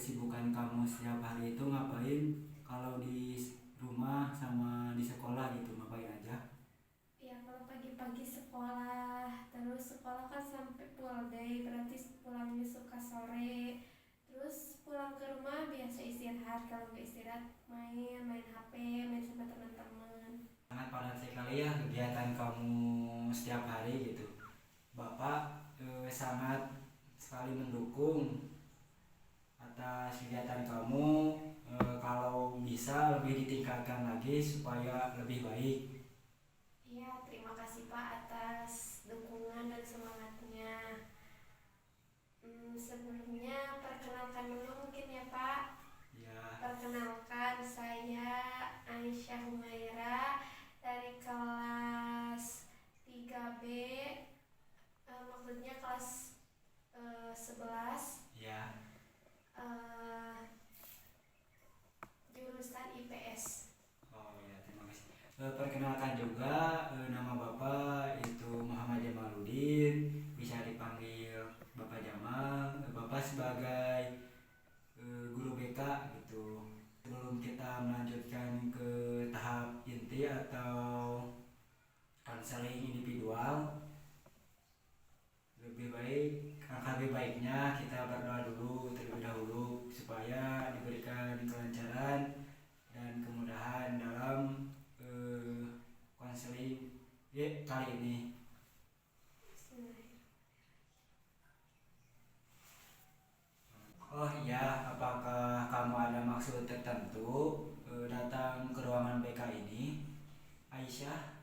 kesibukan kamu setiap hari itu ngapain? Kalau di rumah sama di sekolah gitu ngapain aja? Ya kalau pagi-pagi sekolah, terus sekolah kan sampai full day, berarti pulangnya suka sore. Terus pulang ke rumah biasa istirahat, kalau nggak istirahat main HP, main sama teman-teman. Sangat padat sekali ya kegiatan kamu setiap hari gitu. Bapak sangat sekali mendukung atas kegiatan kamu. Kalau bisa lebih ditingkatkan lagi supaya lebih baik. Iya, terima kasih Pak atas dukungan dan semangatnya. Sebelumnya perkenalkan dulu mungkin ya Pak. Ya, Perkenalkan saya Aisyah Humaira dari kelas 3B, maksudnya kelas 11, ya. eh, jurusan IPS. Oh ya, terima kasih. Perkenalkan juga, nama Bapak itu Muhammad Jamaluddin, bisa dipanggil Bapak Jamal. Bapak sebagai guru BK gitu. Sebelum kita melanjutkan ke tahap inti atau konseling individual, lebih baiknya kita berdoa dulu terlebih dahulu supaya diberikan kelancaran dan kemudahan dalam konseling kali ini. Oh iya, apakah kamu ada maksud tertentu datang ke ruangan BK ini, Aisyah?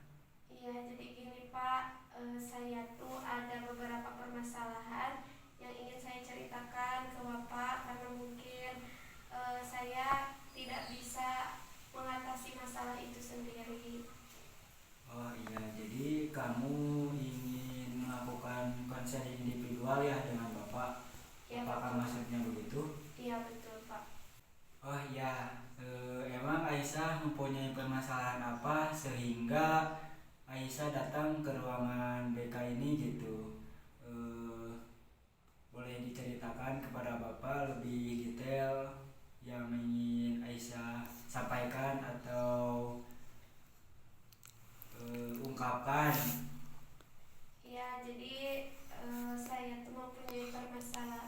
Iya, jadi gini Pak, saya tuh ada beberapa permasalahan yang ingin saya ceritakan ke Bapak karena mungkin saya tidak bisa mengatasi masalah itu sendiri. Oh iya, jadi kamu ingin melakukan konseling individual ya dengan Bapak? Ya Apakah betul. maksudnya begitu? Iya betul Pak. Oh iya, emang Aisyah mempunyai permasalahan apa sehingga Aisyah datang ke ruangan BK ini gitu? Eh, Boleh diceritakan kepada Bapak lebih detail yang ingin Aisyah sampaikan atau ungkapkan? Ya, jadi saya tuh mempunyai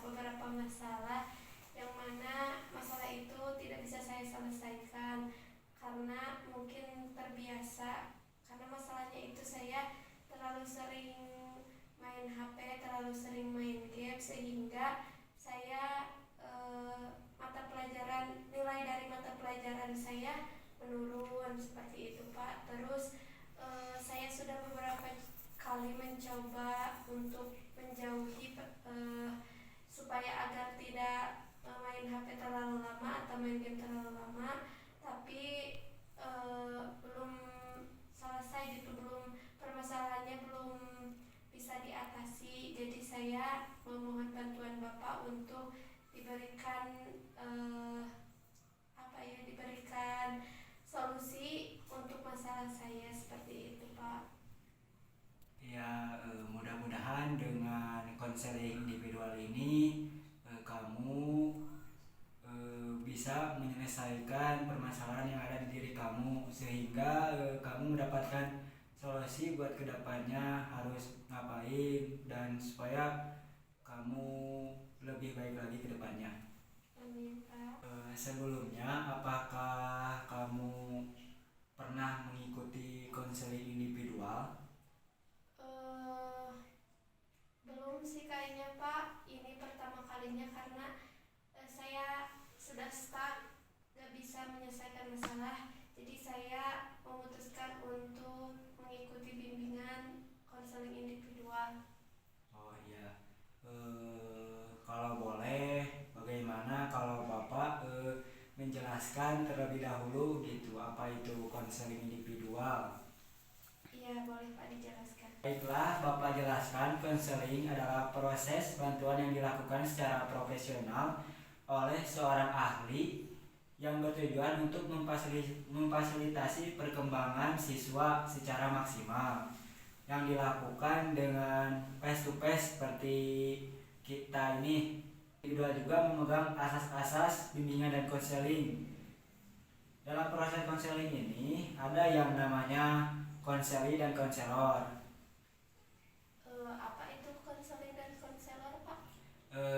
beberapa masalah yang mana masalah itu tidak bisa saya selesaikan karena mungkin terbiasa, karena masalahnya itu saya terlalu sering main HP, terlalu sering main game sehingga saya mata pelajaran nilai dari mata pelajaran saya menurun seperti itu Pak. Terus saya sudah beberapa kali mencoba untuk menjauhi supaya agar tidak main HP terlalu lama atau main game terlalu lama, tapi belum selesai gitu, belum, permasalahannya belum bisa diatasi. Jadi saya memohon bantuan Bapak untuk diberikan diberikan solusi untuk masalah saya seperti itu Pak. Ya, mudah-mudahan dengan konseling individual ini kamu bisa menyelesaikan permasalahan yang ada di diri kamu sehingga kamu mendapatkan solusi buat kedepannya harus ngapain dan supaya kamu lebih baik lagi ke depannya. Amin Pak. Sebelumnya, apakah kamu pernah mengikuti konseling individual? eh Belum sih kayaknya Pak, ini pertama kalinya karena saya sudah stuck, gak bisa menyelesaikan masalah. Jadi saya memutuskan untuk mengikuti bimbingan konseling individual. Oh iya. Kalau boleh, bagaimana kalau Bapak menjelaskan terlebih dahulu gitu apa itu konseling individual? Iya boleh Pak dijelaskan. Baiklah, Bapak jelaskan konseling adalah proses bantuan yang dilakukan secara profesional oleh seorang ahli yang bertujuan untuk memfasilitasi perkembangan siswa secara maksimal, yang dilakukan dengan face to face seperti kita ini Kedua juga memegang asas-asas bimbingan dan konseling. Dalam proses konseling ini ada yang namanya konseli dan konselor. Apa itu konseling dan konselor, Pak?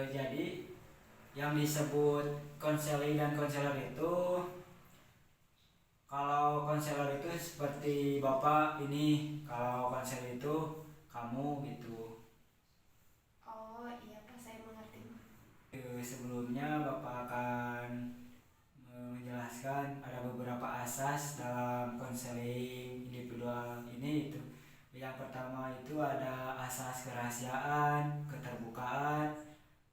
Jadi yang disebut konseling dan konselor itu, kalau konselor itu seperti Bapak ini, kalau konselor itu kamu gitu. Oh iya Pak, saya mengerti. Sebelumnya Bapak akan menjelaskan ada beberapa asas dalam konseling individual ini itu. Yang pertama itu ada asas kerahasiaan, keterbukaan,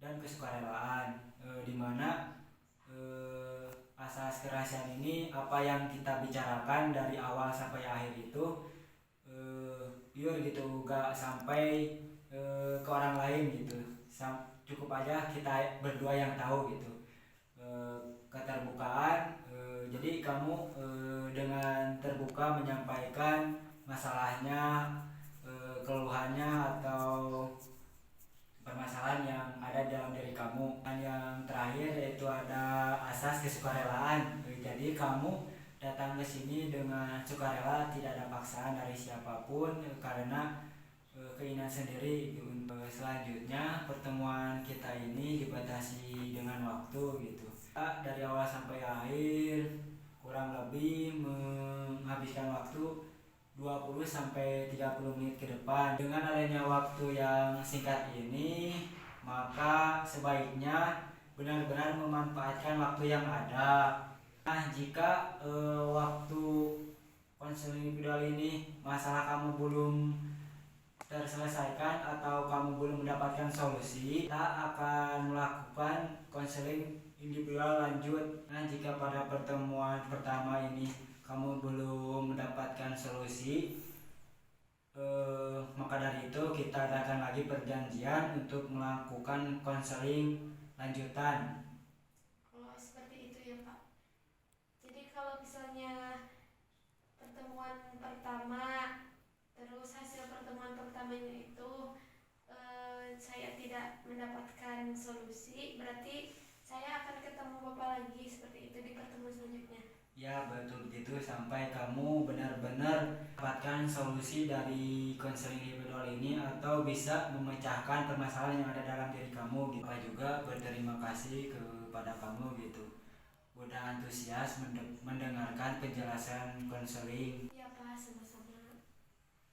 dan kesukarelaan. Di mana asas kerahasiaan ini apa yang kita bicarakan dari awal sampai akhir itu pure gitu, gak sampai ke orang lain gitu. Cukup aja kita berdua yang tahu gitu. Keterbukaan, jadi kamu dengan terbuka menyampaikan masalahnya, keluhannya atau permasalahan yang ada dalam diri kamu. Dan yang terakhir yaitu ada asas kesukarelaan. Jadi kamu datang ke sini dengan sukarela, tidak ada paksaan dari siapapun karena keinginan sendiri. Selanjutnya pertemuan kita ini dibatasi dengan waktu gitu. Dari awal sampai akhir kurang lebih menghabiskan waktu 20 sampai 30 menit ke depan. Dengan adanya waktu yang singkat ini, maka sebaiknya benar-benar memanfaatkan waktu yang ada. Nah, jika waktu konseling individual ini masalah kamu belum terselesaikan atau kamu belum mendapatkan solusi, kita akan melakukan konseling individual lanjut. Nah, jika pada pertemuan pertama ini kamu belum mendapatkan solusi, maka dari itu kita adakan lagi perjanjian untuk melakukan konseling lanjutan. Oh seperti itu ya Pak. Jadi kalau misalnya pertemuan pertama, terus hasil pertemuan pertamanya itu saya tidak mendapatkan solusi, berarti saya akan ketemu Bapak lagi seperti itu di pertemuan selanjutnya. Ya betul begitu, sampai kamu benar-benar mendapatkan solusi dari konseling individual ini atau bisa memecahkan permasalahan yang ada dalam diri kamu. Kita juga berterima kasih kepada kamu gitu, udah antusias mendengarkan penjelasan konseling. Iya Pak, sama-sama.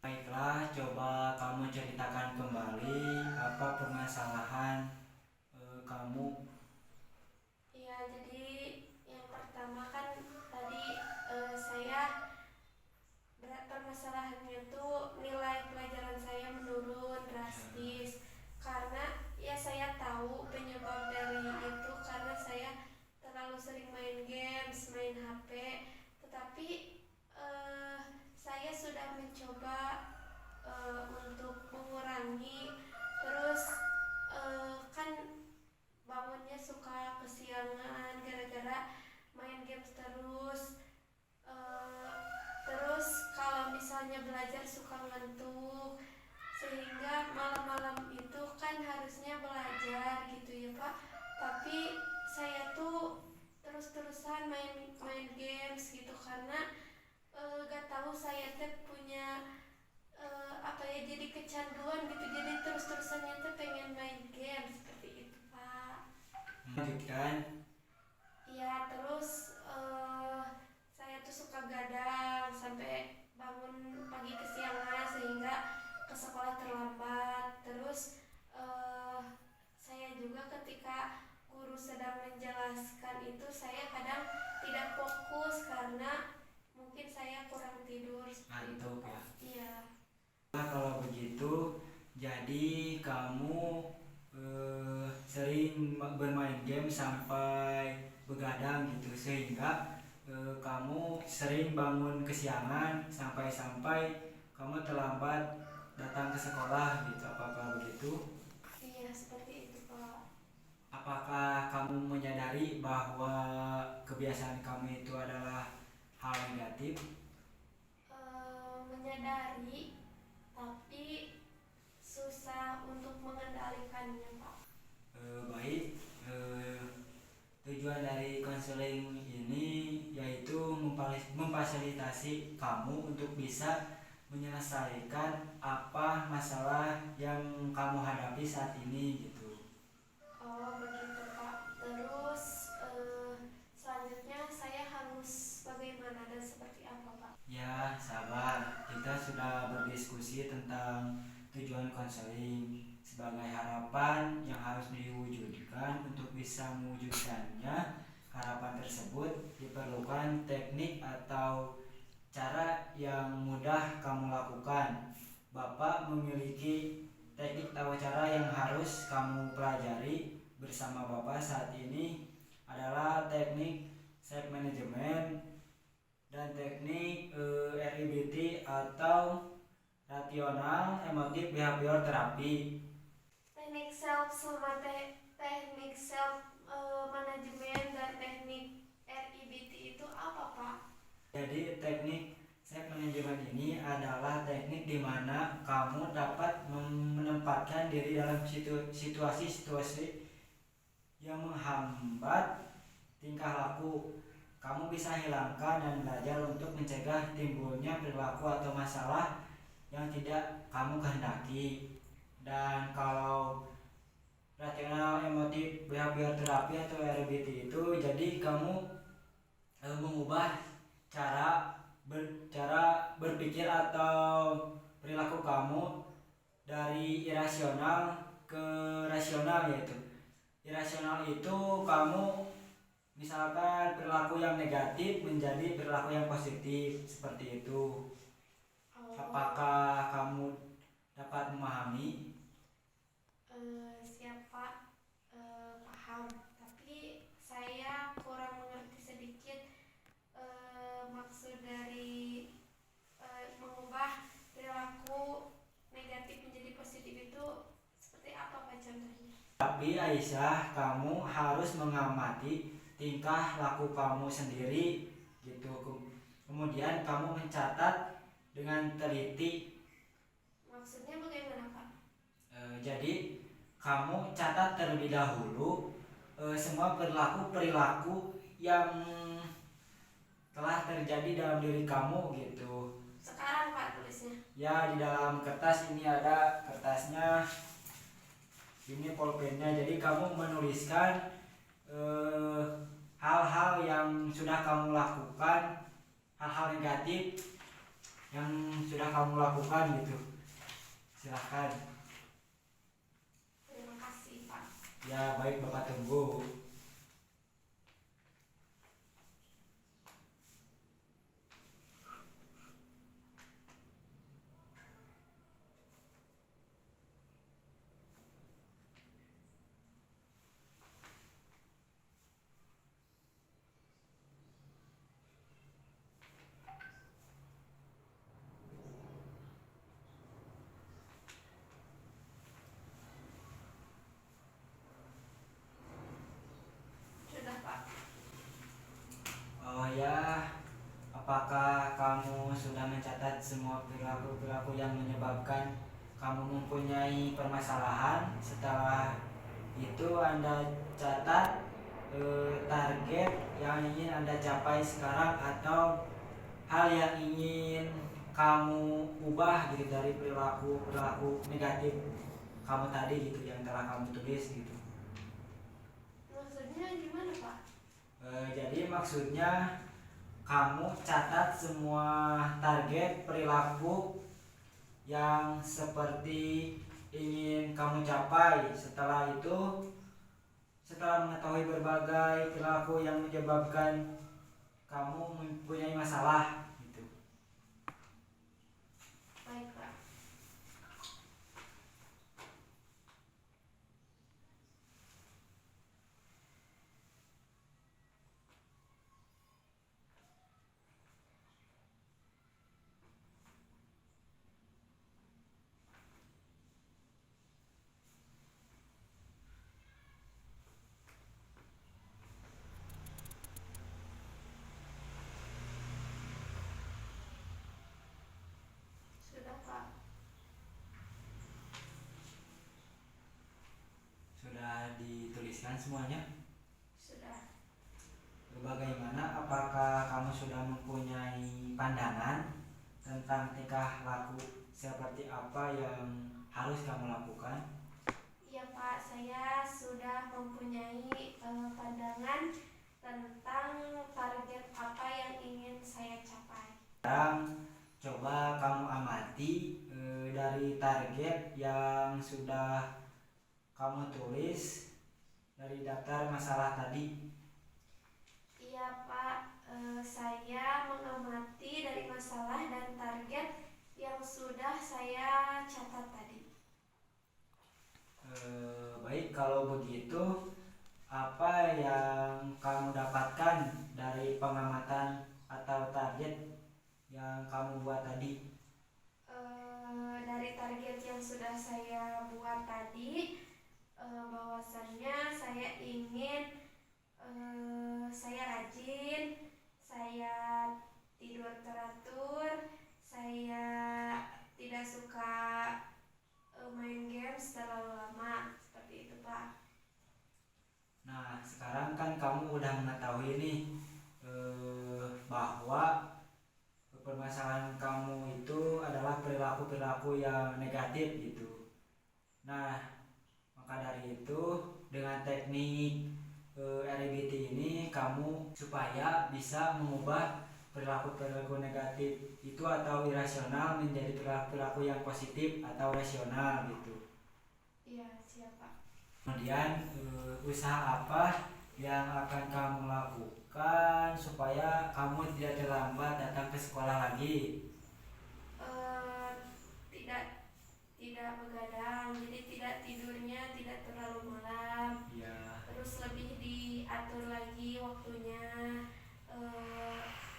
Baiklah, coba kamu ceritakan kembali apa permasalahan kamu. Iya, jadi yang pertama kan tadi saya permasalahannya tuh nilai pelajaran saya menurun drastis karena ya saya tahu penyebab dari itu karena saya terlalu sering main games, main HP, tetapi saya sudah mencoba untuk mengurangi, terus kan bangunnya suka kesiangan gara-gara main games terus. Terus kalau misalnya belajar suka ngantuk, sehingga malam-malam itu kan harusnya belajar gitu ya Pak, tapi saya tuh terus-terusan main games gitu karena gak tahu saya teh punya apa ya, jadi kecanduan gitu, jadi terus-terusannya tuh pengen main game seperti itu Pak. Lanjutkan. Iya, terus saya tuh suka gadang sampai bangun pagi kesiangan sehingga ke sekolah terlambat. Terus saya juga ketika guru sedang menjelaskan itu saya kadang tidak fokus karena mungkin saya kurang tidur seperti itu Ngantuk Pak. ya. Iya. Nah, kalau begitu, jadi kamu sering bermain game sampai begadang gitu, sehingga kamu sering bangun kesiangan sampai kamu terlambat datang ke sekolah gitu. Apakah begitu? Iya, seperti itu Pak. Apakah kamu menyadari bahwa kebiasaan kamu itu adalah hal negatif? Menyadari, tapi susah untuk mengendalikannya Pak. Baik, Eh, Tujuan dari konseling ini yaitu memfasilitasi kamu untuk bisa menyelesaikan apa masalah yang kamu hadapi saat ini gitu. Oh begitu Pak. Terus selanjutnya saya harus bagaimana dan seperti apa Pak? Ya, sabar. Kita sudah berdiskusi tentang tujuan konseling sebagai harapan yang harus diwujudkan. Untuk bisa mewujudkannya, harapan tersebut diperlukan teknik atau cara yang mudah kamu lakukan. Bapak memiliki teknik atau cara yang harus kamu pelajari bersama Bapak saat ini adalah teknik self management dan teknik RIBT atau rasional emotif behavior terapi. Teknik self sama teknik self manajemen dan teknik RIBT itu apa Pak? Jadi teknik self management ini adalah teknik di mana kamu dapat menempatkan diri dalam situasi-situasi yang menghambat tingkah laku. Kamu bisa hilangkan dan belajar untuk mencegah timbulnya perilaku atau masalah yang tidak kamu kehendaki. Dan kalau rasional emotif behavior terapi atau RBT itu, jadi kamu mengubah cara berpikir atau perilaku kamu dari irasional ke rasional, yaitu irasional itu kamu misalkan perilaku yang negatif menjadi perilaku yang positif seperti itu. Apakah kamu dapat memahami? Siap Pak. Paham. Tapi saya kurang mengerti sedikit maksud dari mengubah perilaku negatif menjadi positif itu seperti apa Pak contohnya? Tapi Aisyah, kamu harus mengamati tingkah laku kamu sendiri gitu. Kemudian kamu mencatat dengan teliti. Maksudnya bagaimana Pak? Jadi kamu catat terlebih dahulu semua perilaku yang telah terjadi dalam diri kamu gitu. Sekarang Pak tulisnya. Ya, di dalam kertas ini ada kertasnya, ini pulpennya. Jadi kamu menuliskan hal-hal yang sudah kamu lakukan, hal-hal negatif yang sudah kamu lakukan gitu. Silahkan. Terima kasih Pak. Ya baik, Bapak tunggu. Sudah Pak. Oh ya, apakah kamu sudah mencatat semua perilaku-perilaku yang menyebabkan kamu mempunyai permasalahan? Setelah itu Anda catat target yang ingin Anda capai sekarang atau hal yang ingin kamu ubah gitu dari perilaku negatif kamu tadi gitu yang telah kamu tulis gitu. Maksudnya gimana Pak? Jadi maksudnya kamu catat semua target perilaku yang seperti ingin kamu capai. Setelah itu, setelah mengetahui berbagai perilaku yang menyebabkan kamu mempunyai masalah gitu. Baik Pak. mengerjakan semuanya? Sudah. Bagaimana, apakah kamu sudah mempunyai pandangan tentang tingkah laku seperti apa yang harus kamu lakukan? Iya Pak, saya sudah mempunyai pandangan tentang target apa yang ingin saya capai. Sekarang coba kamu amati dari target yang sudah kamu tulis dari daftar masalah tadi. Iya Pak, saya mengamati dari masalah dan target yang sudah saya catat tadi. Baik, kalau begitu apa yang kamu dapatkan dari pengamatan atau target yang kamu buat tadi? Dari target yang sudah saya buat tadi, bahwasannya saya ingin saya rajin, saya tidur teratur, saya tidak suka main games terlalu lama, seperti itu Pak. Nah, sekarang kan kamu udah mengetahui nih bahwa permasalahan kamu itu adalah perilaku-perilaku yang negatif gitu. Nah, maka dari itu dengan teknik REBT ini kamu supaya bisa mengubah perilaku-perilaku negatif itu atau irasional menjadi perilaku-perilaku yang positif atau rasional gitu. Iya, siap Pak. Kemudian usaha apa yang akan kamu lakukan supaya kamu tidak terlambat datang ke sekolah lagi? Tidak begadang, jadi tidak tidurnya tidak terlalu malam. Ya, Terus lebih diatur lagi waktunya,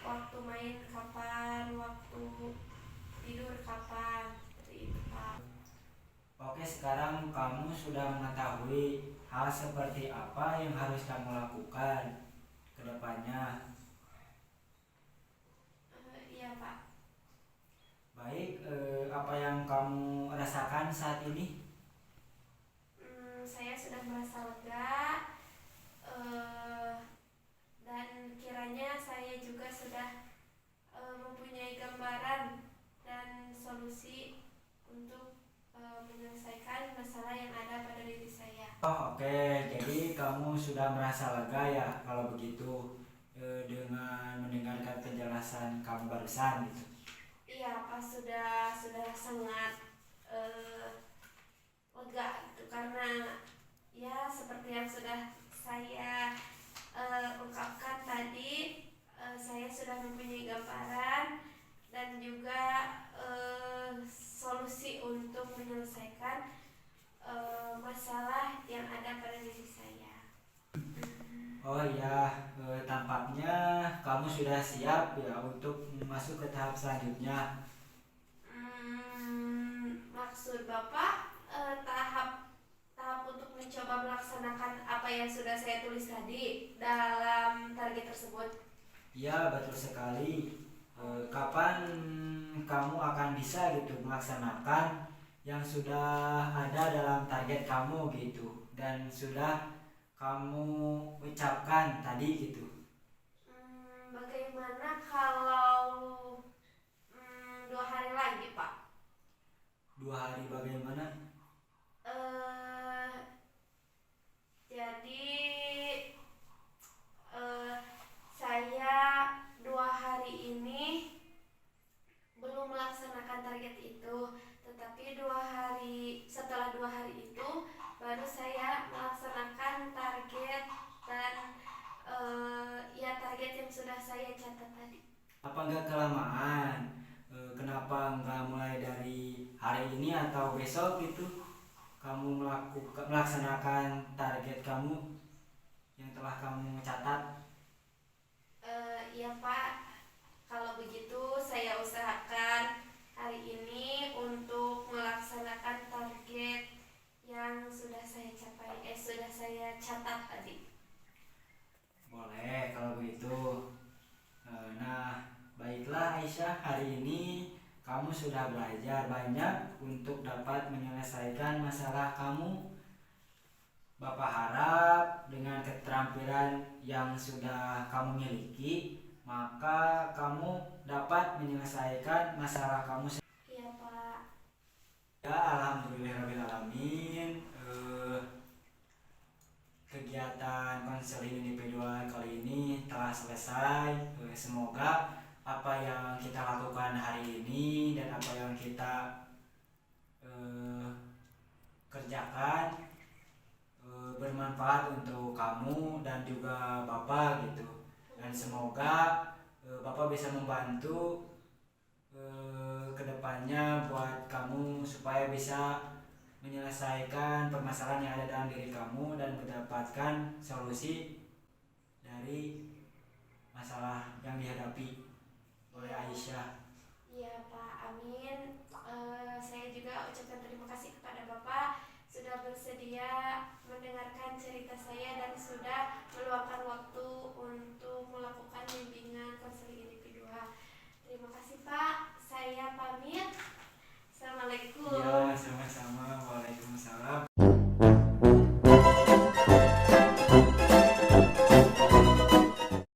waktu main kapan, waktu tidur kapan, seperti itu Pak. oke, sekarang kamu sudah mengetahui hal seperti apa yang harus kamu lakukan ke depannya. Iya Pak. Baik, apa yang kamu rasakan saat ini? Saya sudah merasa lega, dan kiranya saya juga sudah mempunyai gambaran dan solusi untuk menyelesaikan masalah yang ada pada diri saya. Oh, oke, jadi kamu sudah merasa lega ya kalau begitu dengan mendengarkan penjelasan kamu barusan gitu. Iya Pak, sudah sangat lega gitu, karena ya seperti yang sudah saya ungkapkan tadi, saya sudah mempunyai gambaran dan juga solusi untuk menyelesaikan masalah yang ada pada diri saya. Oh iya, tampaknya kamu sudah siap ya untuk masuk ke tahap selanjutnya. Maksud Bapak tahap untuk mencoba melaksanakan apa yang sudah saya tulis tadi dalam target tersebut? Iya, betul sekali. Kapan kamu akan bisa gitu melaksanakan yang sudah ada dalam target kamu gitu dan sudah kamu ucapkan tadi gitu? Bagaimana kalau 2 hari lagi Pak? 2 hari bagaimana? Jadi saya 2 hari ini belum melaksanakan target itu, tetapi setelah 2 hari itu baru saya melaksanakan target dan ya target yang sudah saya catat tadi. Apa enggak kelamaan? Kenapa enggak mulai dari hari ini atau besok gitu kamu melaksanakan target kamu yang telah kamu catat? Iya Pak, kalau begitu saya usahakan hari ini untuk melaksanakan target yang sudah saya sudah saya catat tadi. Boleh kalau begitu. Nah, baiklah Aisyah, hari ini kamu sudah belajar banyak untuk dapat menyelesaikan masalah kamu Bapak harap dengan keterampilan yang sudah kamu miliki, maka kamu dapat menyelesaikan masalah kamu. Iya Pak. Ya, alhamdulillahirrahmanirrahim. Kegiatan konseling individual kali ini telah selesai. Semoga apa yang kita lakukan hari ini dan apa yang kita kerjakan bermanfaat untuk kamu dan juga Bapak gitu. Dan semoga Bapak bisa membantu kedepannya buat kamu supaya bisa menyelesaikan permasalahan yang ada dalam diri kamu dan mendapatkan solusi